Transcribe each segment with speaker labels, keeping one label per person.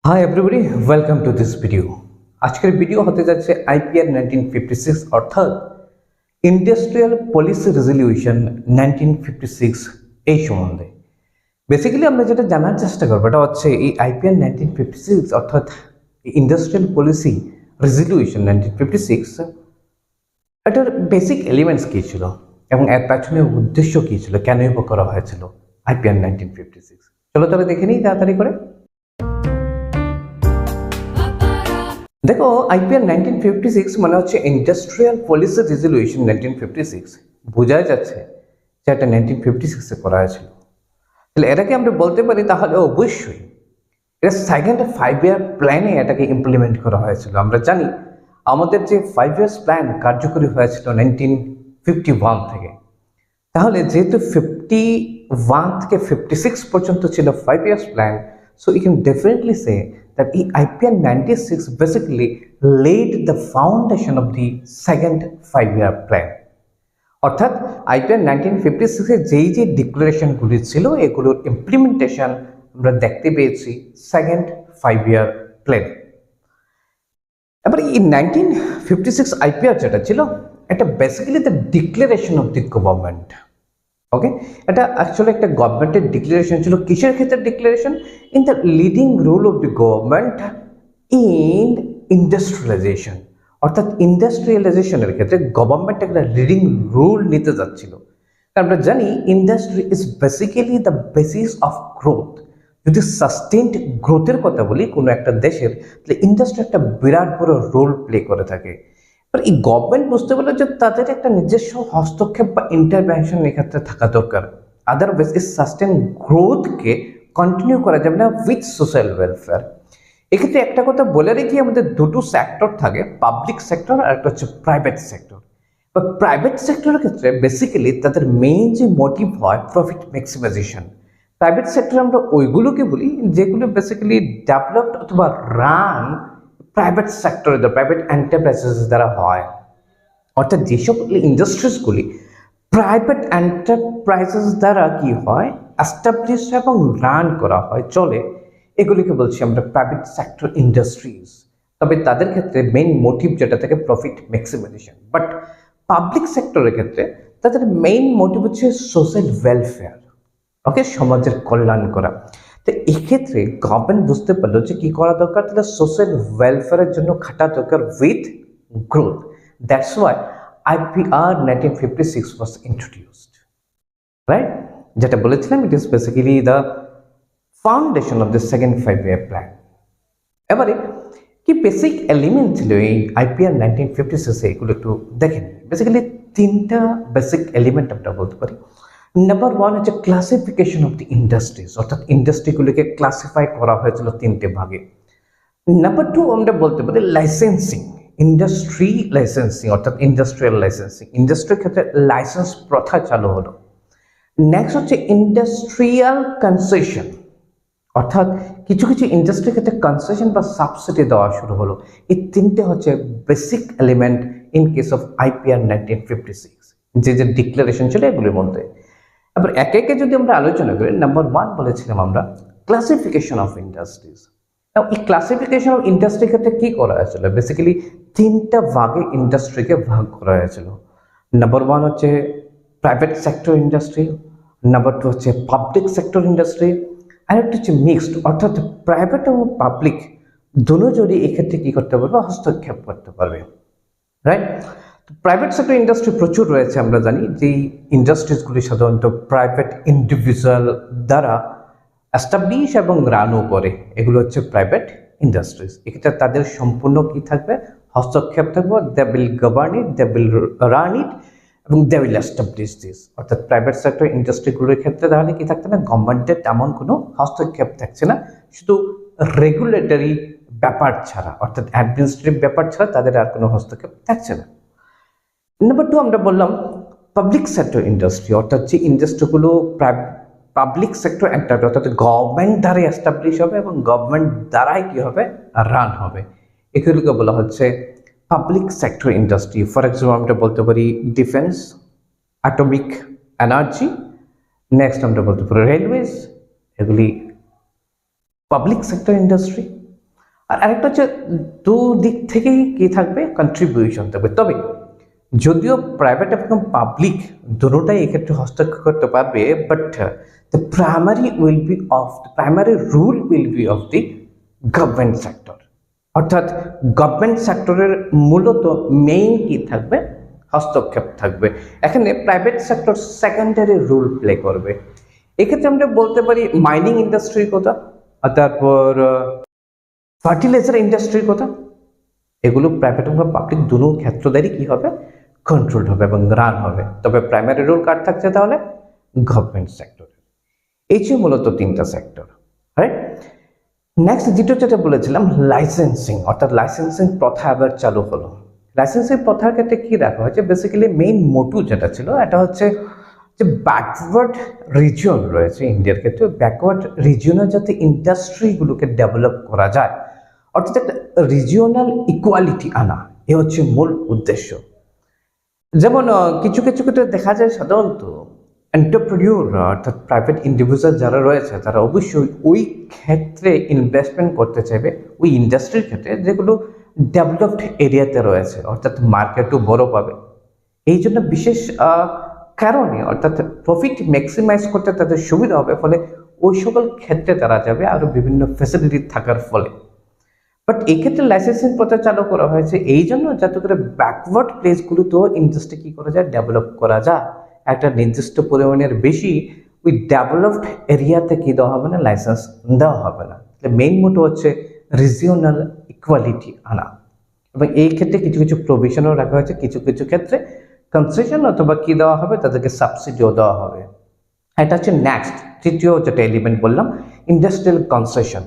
Speaker 1: Hi everybody, welcome to this video. আজকের video হতে যাচ্ছে IPR 1956 অর্থাৎ ইন্ডাস্ট্রিয়াল পলিসি রেজলিউশন 1956 এই সম্বন্ধে। বেসিক্যালি আমরা যেটা জানার চেষ্টা করবো এটা হচ্ছে এই IPR 1956 অর্থাৎ ইন্ডাস্ট্রিয়াল পলিসি রেজলিউশন 1956 এটার বেসিক এলিমেন্টস কী ছিল এবং এর পেছনের উদ্দেশ্য কী ছিল, কেনই বা করা হয়েছিল IPR 1956। চলো তাহলে দেখে নিই তাড়াতাড়ি করে। দেখো, IPR 1956 মানে হচ্ছে ইন্ডাস্ট্রিয়াল পলিসি রেজলিউশন 1956। বোঝাই যাচ্ছে যে এটা 1956-এ করা হয়েছিল। তাহলে এটাকে আমরা বলতে পারি তাহলে অবশ্যই এটা সেকেন্ড 5 ইয়ার প্ল্যানে এটাকে ইমপ্লিমেন্ট করা হয়েছিল। আমরা জানি আমাদের যে 5 ইয়ার্স প্ল্যান কার্যকরী হয়েছিল 1951 থেকে, তাহলে যেহেতু 51 থেকে 56 পর্যন্ত ছিল 5 years plan, so you can definitely say that IPR 96 basically laid the foundation of the second 5-year plan. অর্থাৎ IPR 1956 এ যেই যে ডিক্লারেশনগুলি ছিল এগুলোর ইমপ্লিমেন্টেশন আমরা দেখতে পেয়েছি সেকেন্ড 5-year প্ল্যান। এবার এই 1956 IPR যেটা ছিল এটা basically the declaration of the government. Okay, এটা অ্যাকচুয়ালি একটা গভর্নমেন্টের ডিক্লারেশন ছিল। কিসের ক্ষেত্রে declaration? In the leading role of the government in industrialization, অর্থাৎ ইন্ডাস্ট্রিয়ালাইজেশনের ক্ষেত্রে গভর্নমেন্ট একটা লিডিং রোল নিতে যাচ্ছিল। আমরা জানি industry is basically the basis of growth. যদি সাস্টেইনড গ্রোথের কথা বলি কোনো একটা দেশের, তাহলে ইন্ডাস্ট্রি একটা বিরাট বড় রোল প্লে করে থাকে। এই গভর্নমেন্ট বুঝতে পারলো যে তাদের একটা নিজস্ব হস্তক্ষেপ বা ইন্টারভেনশন এক্ষেত্রে থাকা দরকার, আদারওয়াইজ এই সাস্টেন গ্রোথকে কন্টিনিউ করা যাবে না উইথ সোশ্যাল ওয়েলফেয়ার। এক্ষেত্রে একটা কথা বলে রেখি, আমাদের দুটো সেক্টর থাকে, পাবলিক সেক্টর আর একটা হচ্ছে প্রাইভেট সেক্টর। বা প্রাইভেট সেক্টরের ক্ষেত্রে বেসিক্যালি তাদের মেইন যে মোটিভ হয় প্রফিট ম্যাক্সিমাইজেশন। প্রাইভেট সেক্টর আমরা ওইগুলোকে বলি যেগুলো বেসিক্যালি ডেভেলপড অথবা রান প্রাইভেট সেক্টরে, প্রাইভেট এন্টারপ্রাইজেস দ্বারা হয়। অর্থাৎ যেসব ইন্ডাস্ট্রিজগুলি প্রাইভেট এন্টারপ্রাইজেস দ্বারা কি হয় এস্টাবলিশ এবং রান করা হয়, চলে, এগুলিকে বলছি আমরা প্রাইভেট সেক্টর ইন্ডাস্ট্রিজ। তবে তাদের ক্ষেত্রে মেইন মোটিভ যেটা থাকে প্রফিট ম্যাক্সিমাইজেশন। বাট পাবলিক সেক্টরের ক্ষেত্রে তাদের মেইন মোটিভ হচ্ছে সোশ্যাল ওয়েলফেয়ার, ওকে, সমাজের কল্যাণ করা। তো এক্ষেত্রে গভর্নমেন্ট বুঝতে পারলো যে কি করা দরকার, তাহলে সোশ্যাল ওয়েলফেয়ারের জন্য খাটা দরকার with growth. That's why IPR 1956 was introduced, right? যেটা বলেছিলাম it is basically the foundation of the second 5-year plan. এবারে কি বেসিক এলিমেন্ট ছিল এই IPR 1956-এ, এগুলো একটু দেখেন। বেসিক্যালি তিনটা বেসিক এলিমেন্ট আমরা বলতে পারি। নাম্বার ওয়ান হচ্ছে ক্লাসিফিকেশন অফ দি ইন্ডাস্ট্রিজ, অর্থাৎ ইন্ডাস্ট্রিগুলিকে ক্লাসিফাই করা হয়েছিল তিনটে ভাগে। নাম্বার টু আমরা বলতে পারি লাইসেন্সিং, ইন্ডাস্ট্রি লাইসেন্সিং অর্থাৎ ইন্ডাস্ট্রিয়াল লাইসেন্সিং, ইন্ডাস্ট্রির ক্ষেত্রে লাইসেন্স প্রথা চালু হলো। নেক্সট হচ্ছে ইন্ডাস্ট্রিয়াল কনসেশন, অর্থাৎ কিছু কিছু ইন্ডাস্ট্রির ক্ষেত্রে কনসেশন বা সাবসিডি দেওয়া শুরু হলো। এই তিনটে হচ্ছে basic element in case of IPR 1956, যে যে ডিক্লারেশন ছিল এগুলির মধ্যে। এবার একে একে যদি আমরা আলোচনা করি, নাম্বার ওয়ান বলেছিলাম আমরা ক্লাসিফিকেশন অফ ইন্ডাস্ট্রিজ। এই ক্লাসিফিকেশন অফ ইন্ডাস্ট্রির ক্ষেত্রে কি করা হয়েছিল, বেসিক্যালি তিনটা ভাগে ইন্ডাস্ট্রিকে ভাগ করা হয়েছিল। নাম্বার ওয়ান হচ্ছে private sector industry, number two হচ্ছে পাবলিক সেক্টর ইন্ডাস্ট্রি, আর একটা হচ্ছে মিক্সড, অর্থাৎ প্রাইভেট এবং পাবলিক দুজনই এক্ষেত্রে কি করতে পারবে, হস্তক্ষেপ করতে পারবে, রাইট? প্রাইভেট সেক্টর ইন্ডাস্ট্রি প্রচুর রয়েছে। আমরা জানি যে ইন্ডাস্ট্রিজগুলি সাধারণত প্রাইভেট ইন্ডিভিজুয়াল দ্বারা এস্টাবলিশ এবং রানও করে, এগুলো হচ্ছে প্রাইভেট ইন্ডাস্ট্রিজ। এক্ষেত্রে তাদের সম্পূর্ণ কি থাকবে, হস্তক্ষেপ থাকবে। They will govern it, they will run it এবং দে উইল এস্টাবলিশ দিস। অর্থাৎ প্রাইভেট সেক্টর ইন্ডাস্ট্রিগুলোর ক্ষেত্রে তাহলে কি থাকছে না, গভর্নমেন্টের তেমন কোনো হস্তক্ষেপ থাকছে না, শুধু রেগুলেটরি ব্যাপার ছাড়া, অর্থাৎ অ্যাডমিনিস্ট্রেটিভ ব্যাপার ছাড়া তাদের আর কোনো হস্তক্ষেপ থাকছে না। নাম্বার টু আমরা বললাম পাবলিক সেক্টর ইন্ডাস্ট্রি, অর্থাৎ যে ইন্ডাস্ট্রিগুলো পাবলিক সেক্টর এন্টারপ্রাইজ অর্থাৎ গভর্নমেন্ট দ্বারাই এস্টাবলিশ হবে এবং গভর্নমেন্ট দ্বারাই কি হবে, রান হবে, এগুলোকে বলা হচ্ছে public sector industry. For example আমরা বলতে পারি ডিফেন্স, অ্যাটমিক এনার্জি, নেক্সট আমরা বলতে পারি রেলওয়েজ, এগুলি পাবলিক সেক্টর ইন্ডাস্ট্রি। আর আরেকটা হচ্ছে দুদিক থেকেই কি থাকবে, কন্ট্রিবিউশন থাকবে। তবে যদিও প্রাইভেট এবং পাবলিক দুটোটাই এক্ষেত্রে হস্তক্ষেপ করতে পারবে, but the primary rule will be of the government sector. অর্থাৎ গভর্নমেন্ট সেক্টরের মূলত মেইন কি থাকবে, হস্তক্ষেপ থাকবে। এখানে private sector secondary role play করবে। এক্ষেত্রে আমরা বলতে পারি মাইনিং ইন্ডাস্ট্রির কথা, আর তারপর ফার্টিলাইজার ইন্ডাস্ট্রির কথা। এগুলো প্রাইভেট এবং পাবলিক দুটো ক্ষেত্রদারি কি হবে, কন্ট্রোল হবে এবং রান হবে। তবে প্রাইমারি রোল কার থাকছে তাহলে, গভর্নমেন্ট সেক্টরের। এই যে মূলত তিনটা সেক্টর। রাইট, নেক্সট যেটা বলেছিলাম লাইসেন্সিং, অর্থাৎ লাইসেন্সিং প্রথা আবার চালু হলো। লাইসেন্সিং প্রথার ক্ষেত্রে কি রাখা হয়েছে, বেসিক্যালি মেইন মোটু যেটা ছিল এটা হচ্ছে যে ব্যাকওয়ার্ড রিজিয়ন রয়েছে ইন্ডিয়ার ক্ষেত্রে, ব্যাকওয়ার্ড রিজিয়নে যাতে ইন্ডাস্ট্রিগুলোকে ডেভেলপ করা যায়, অর্থাৎ একটা রিজিওনাল ইকুয়ালিটি আনা, এ হচ্ছে মূল উদ্দেশ্য। যেমন কিছু ক্ষেত্রে দেখা যায় সাধারণত এন্টারপ্রেনিউর অর্থাৎ প্রাইভেট ইন্ডিভিজুয়াল যারা রয়েছে তারা অবশ্যই ওই ক্ষেত্রে ইনভেস্টমেন্ট করতে চাইবে, ওই ইন্ডাস্ট্রির ক্ষেত্রে যেগুলো ডেভেলপড এরিয়াতে রয়েছে, অর্থাৎ মার্কেটও বড় পাবে। এই জন্য বিশেষ কারণে অর্থাৎ প্রফিট ম্যাক্সিমাইজ করতে তাদের সুবিধা হবে, ফলে ওই সকল ক্ষেত্রে তারা যাবে আরও বিভিন্ন ফ্যাসিলিটি থাকার ফলে। বাট এক্ষেত্রে লাইসেন্সিং প্রথা চালু করা হয়েছে এই জন্য যাতে করে ব্যাকওয়ার্ড প্লেসগুলোতেও ইন্ডাস্ট্রি কী করা যায়, ডেভেলপ করা যায়। একটা নির্দিষ্ট পরিমাণের বেশি ওই ডেভেলপড এরিয়াতে কী দেওয়া হবে না, লাইসেন্স দেওয়া হবে না। মেইন মোটো হচ্ছে রিজিওনাল ইকুয়ালিটি আনা, এবং এই ক্ষেত্রে কিছু প্রভিশনও রাখা হয়েছে। কিছু ক্ষেত্রে কনসেশন অথবা কি দেওয়া হবে, তাদেরকে সাবসিডিও দেওয়া হবে। এটা হচ্ছে নেক্সট তৃতীয় যেটা এলিমেন্ট বললাম, ইন্ডাস্ট্রিয়াল কনসেশন।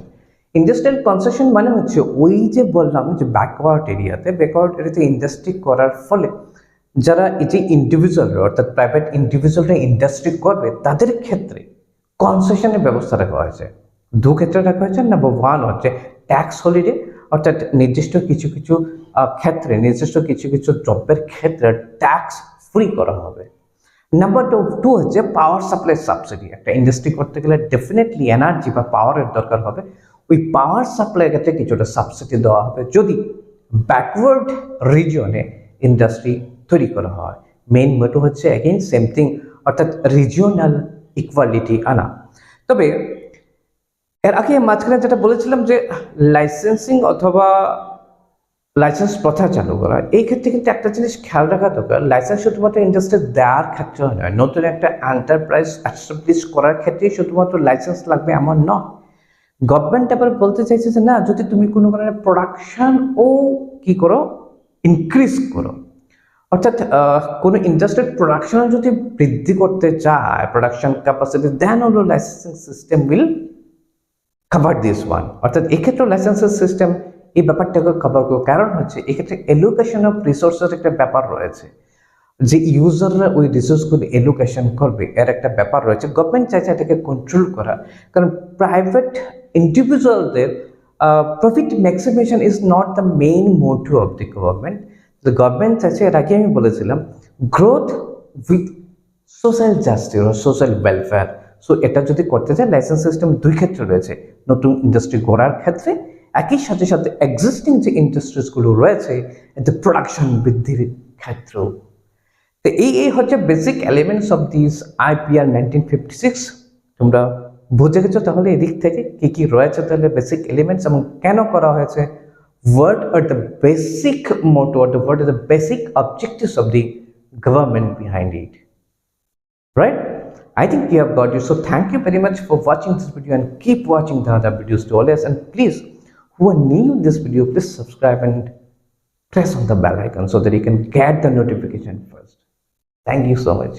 Speaker 1: ইন্ডাস্ট্রিয়াল কনসেশন মানে হচ্ছে ওই যে বললাম যে ব্যাকওয়ার্ড এরিয়াতে ইন্ডাস্ট্রি করার ফলে যারা এই যে ইন্ডিভিজুয়াল অর্থাৎ প্রাইভেট ইন্ডিভিজুয়ালরা ইন্ডাস্ট্রি করবে তাদের ক্ষেত্রে কনসেশনের ব্যবস্থা রাখা হয়েছে। দু ক্ষেত্রে রাখা হয়েছে। নাম্বার ওয়ান হচ্ছে ট্যাক্স হলিডে, অর্থাৎ নির্দিষ্ট কিছু ক্ষেত্রে নির্দিষ্ট কিছু দ্রব্যের ক্ষেত্রে ট্যাক্স ফ্রি করা হবে। নাম্বার টু হচ্ছে পাওয়ার সাপ্লাই সাবসিডি। একটা ইন্ডাস্ট্রি করতে গেলে ডেফিনেটলি এনার্জি বা পাওয়ারের দরকার হবে, ওই পাওয়ার সাপ্লাইয়ের ক্ষেত্রে কিছুটা সাবসিডি দেওয়া হবে যদি ব্যাকওয়ার্ড রিজিয়নে ইন্ডাস্ট্রি তৈরি করা হয়। মেইন মোটো হচ্ছে অ্যাগেন সেম থিং, অর্থাৎ রিজিওনাল ইকুয়ালিটি আনা। তবে এর আগে মাঝখানে যেটা বলেছিলাম যে লাইসেন্সিং অথবা লাইসেন্স প্রথা চালু করা, এই ক্ষেত্রে কিন্তু একটা জিনিস খেয়াল রাখা দরকার, লাইসেন্স শুধুমাত্র ইন্ডাস্ট্রি দেওয়ার ক্ষেত্রে নয়, নতুন একটা এন্টারপ্রাইজ এস্টাবলিশ করার ক্ষেত্রেই শুধুমাত্র লাইসেন্স লাগবে এমন নয়। গভর্নমেন্ট আবার বলতে চাইছে যে না, যদি তুমি কোনো কারণে প্রোডাকশন ও কি করো, ইনক্রিজ করো, অর্থাৎ কোনো ইন্ডাস্ট্রির প্রোডাকশন যদি বৃদ্ধি করতে চায়, প্রোডাকশন ক্যাপাসিটি, দেন হলো licensing system will cover this one. অর্থাৎ এক্ষেত্রে লাইসেন্সিং সিস্টেম এই ব্যাপারটাকে কভার করবে। কারণ হচ্ছে এক্ষেত্রে এলোকেশন অফ রিসোর্সের একটা ব্যাপার রয়েছে, যে ইউজাররা ওই রিসোর্সগুলো এলোকেশন করবে এর একটা ব্যাপার রয়েছে। গভর্নমেন্ট চাইছে এটাকে কন্ট্রোল করা, কারণ প্রাইভেট ইন্ডিভিজুয়ালদের profit maximization is not the main motto of the government. Government চাইছে, এর আগে আমি বলেছিলাম, গ্রোথ উইথ সোশ্যাল জাস্টিস ও সোশ্যাল ওয়েলফেয়ার। সো এটা যদি করতে চায়, লাইসেন্স সিস্টেম দুই ক্ষেত্রে রয়েছে, নতুন ইন্ডাস্ট্রি গড়ার ক্ষেত্রে, একই সাথে এক্সিস্টিং যে ইন্ডাস্ট্রিজগুলো রয়েছে এতে প্রোডাকশন বৃদ্ধির ক্ষেত্রেও। তো এই হচ্ছে basic elements of this IPR 1956। তোমরা বুঝে গেছো তাহলে এদিক থেকে কি রয়েছে তাহলে বেসিক এলিমেন্টস এবং কেন করা হয়েছে, what are the basic motto or what are the basic objectives of the government behind it, right? I think we have got you. So thank you very much for watching this video and keep watching the other videos to always. And please, who are new in this video, please subscribe and press on the bell icon so that you can get the notification first. Thank you so much.